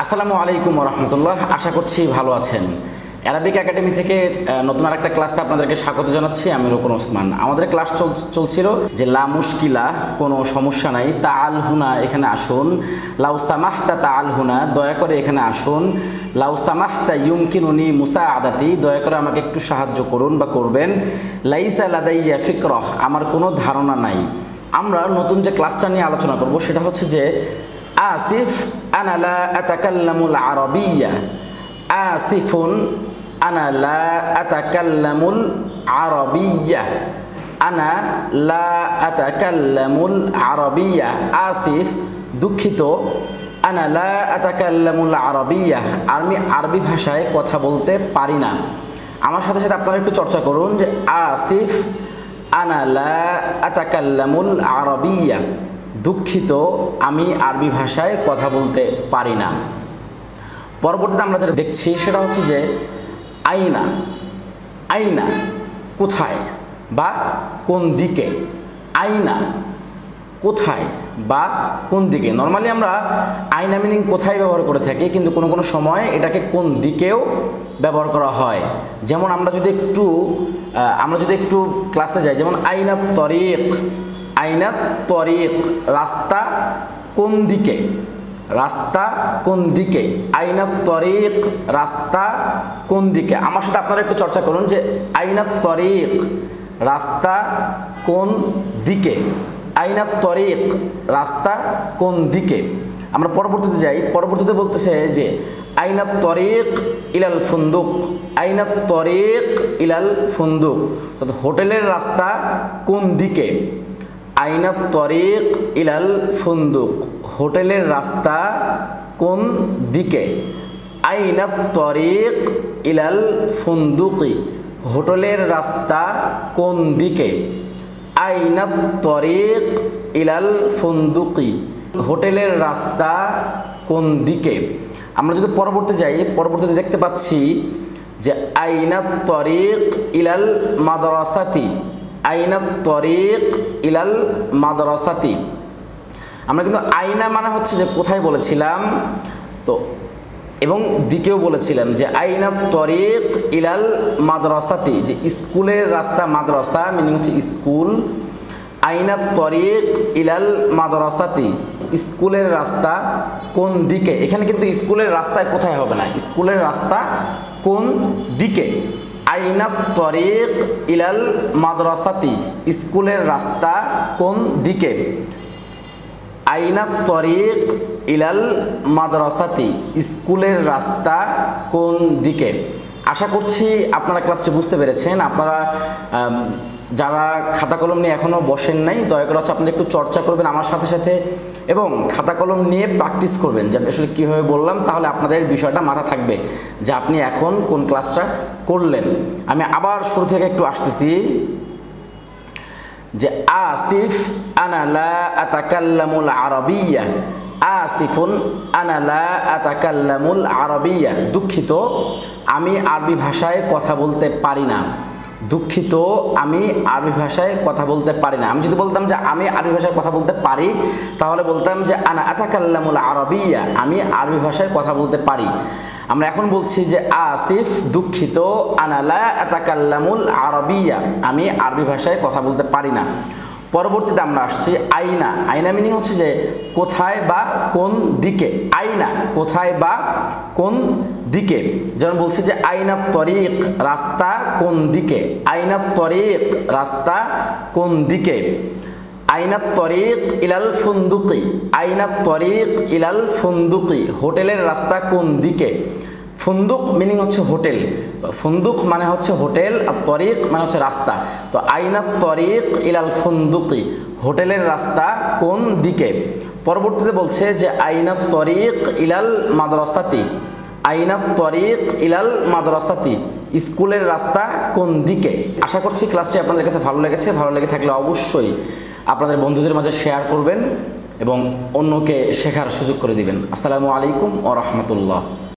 আসসালামু আলাইকুম ওয়া রাহমাতুল্লাহ। আশা করছি ভালো আছেন। অ্যারাবিক একাডেমি থেকে নতুন আরেকটা ক্লাসে আপনাদেরকে স্বাগত জানাচ্ছি। আমি রুকন ওসমান। আমাদের ক্লাস চলছিল যে লা মুশকিলা, কোনো সমস্যা নাই, তাআল হুনা, এখানে আসুন, লাউ সামাহতা তাআল হুনা, দয়া করে এখানে আসুন, লাউ সামাহতা ইউমকিনুনি মুসাআদাতি, দয়া করে আমাকে একটু সাহায্য করুন বা করবেন, লাইসা লাদাইয়া ফিকরাহ, আমার কোনো ধারণা নাই। আমরা নতুন যে ক্লাসটা নিয়ে আলোচনা করব সেটা হচ্ছে যে আসিফ আনা লা আতাকাল্লামুল আরাবিয়্যা, আসিফুন আনা লা আতাকাল্লামুল আরাবিয়্যা, আনা লা আতাকাল্লামুল আরাবিয়্যা, আসিফ দুঃখিত, আনা লা আতাকাল্লামুল আরাবিয়্যা, আমি আরবি ভাষায় কথা বলতে পারি না। আমার সাথে সাথে আপনারা একটু চর্চা করুন যে আসিফ আনা লা আতাকাল্লামুল আরাবিয়্যা, দুঃখিত, আমি আরবি ভাষায় কথা বলতে পারি না। পরবর্তীতে আমরা যেটা দেখছি সেটা হচ্ছে যে আইনা, আইনা কোথায় বা কোন দিকে, আইনা কোথায় বা কোন দিকে। নর্মালি আমরা আইনা মিনিং কোথায় ব্যবহার করে থাকি, কিন্তু কোনো কোনো সময় এটাকে কোন দিকেও ব্যবহার করা হয়। যেমন আমরা যদি একটু ক্লাসে যাই, যেমন আইনা তরিক, আইনা তরিক, রাস্তা কোন দিকে, রাস্তা কোন দিকে, আইনা তরিক, রাস্তা কোন দিকে। আমার সাথে আপনারা একটু চর্চা করুন যে আইনা তরিক, রাস্তা কোন দিকে, আইনা তরিক, রাস্তা কোন দিকে। আমরা পরবর্তীতে যাই, পরবর্তীতে বলতেছে যে আইনা তরিক ইলাল ফুন্দুক, আইনা তরিক ইলাল ফুন্দুক, হোটেলের রাস্তা কোন দিকে, আইনা তরিক ইলাল ফুন্দুক, হোটেলের রাস্তা কোন দিকে, আইনা তরিক ইলাল ফুন্দুকি, হোটেলের রাস্তা কোন দিকে, আইনা তরিক ইলাল ফুন্দুকি, হোটেলের রাস্তা কোন দিকে। আমরা যদি পরবর্তীতে যাই, পরবর্তীতে দেখতে পাচ্ছি যে আইনা তরিক ইলাল মাদ্রাসাতি, আইনা তরিক ইলাল মাদ্রাসাতি। আমরা কিন্তু আইনা মানে হচ্ছে যে কোথায় বলেছিলাম, তো এবং দিকেও বলেছিলাম যে আইনা তরিক ইলাল মাদ্রাসাতি, যে স্কুলের রাস্তা, মাদ্রাসা মিনিং হচ্ছে স্কুল, আইনা তরিক ইলাল মাদ্রাসাতি, স্কুলের রাস্তা কোন দিকে। এখানে কিন্তু স্কুলের রাস্তায় কোথায় হবে না, স্কুলের রাস্তা কোন দিকে, আইনা তরিক ইলাল মাদ্রাসাতি, স্কুলের রাস্তা কোন দিকে, আইনা তরিক ইলাল মাদ্রাসাতি, স্কুলের রাস্তা কোন দিকে। আশা করছি আপনারা ক্লাসটি বুঝতে পেরেছেন। আপনারা যারা খাতা কলম নিয়ে এখনও বসেন নাই, দয়া করে আপনারা একটু চর্চা করবেন আমার সাথে সাথে এবং খাতা কলম নিয়ে প্র্যাকটিস করবেন যে আসলে কীভাবে বললাম, তাহলে আপনাদের বিষয়টা মাথা থাকবে যে আপনি এখন কোন ক্লাসটা করলেন। আমি আবার শুরু থেকে একটু আসতেছি যে আসিফ আনা লা আতাকাল্লামুল আরাবিয়্যা, আসিফুন আনা লা আতাকাল্লামুল আরাবিয়্যা, দুঃখিত, আমি আরবি ভাষায় কথা বলতে পারি না, দুঃখিত, আমি আরবি ভাষায় কথা বলতে পারি না। আমি যদি বলতাম যে আমি আরবি ভাষায় কথা বলতে পারি, তাহলে বলতাম যে আনা আতাকাল্লামুল আরাবিয়্যা, আমি আরবি ভাষায় কথা বলতে পারি। আমরা এখন বলছি যে আসিফ দুঃখিত, আনা লা আতাকাল্লামুল আরাবিয়্যা, আমি আরবি ভাষায় কথা বলতে পারি না। পরবর্তীতে আমরা আসছি আইনা, আইনা মিনিং হচ্ছে যে কোথায় বা কোন দিকে, আইনা কোথায় বা কোন দিকে। যেমন বলছে যে আইনা তরিক, রাস্তা কোন দিকে, আইনা তরিক, রাস্তা কোন দিকে, আইনা তরিক ইলাল ফুন্দুকি, আইনা তরিক ইলাল ফুন্দুকি, হোটেলের রাস্তা কোন দিকে। ফুন্দুক মিনিং হচ্ছে হোটেল, ফুন্দুক মানে হচ্ছে হোটেল, আর তরিক মানে হচ্ছে রাস্তা। তো আইনা তরিক ইলাল ফুন্দুকি, হোটেলের রাস্তা কোন দিকে। পরবর্তীতে বলছে যে আইনা তরিক ইলাল মাদ্রাসাতি, আইনা তরিক ইলাল মাদ্রাসাতি, স্কুলের রাস্তা কোন দিকে। আশা করছি ক্লাসটি আপনাদের কাছে ভালো লেগেছে। ভালো লেগে থাকলে অবশ্যই আপনাদের বন্ধুদের মাঝে শেয়ার করবেন এবং অন্যকে শেখার সুযোগ করে দিবেন। আসসালামু আলাইকুম ওয়া রাহমাতুল্লাহ।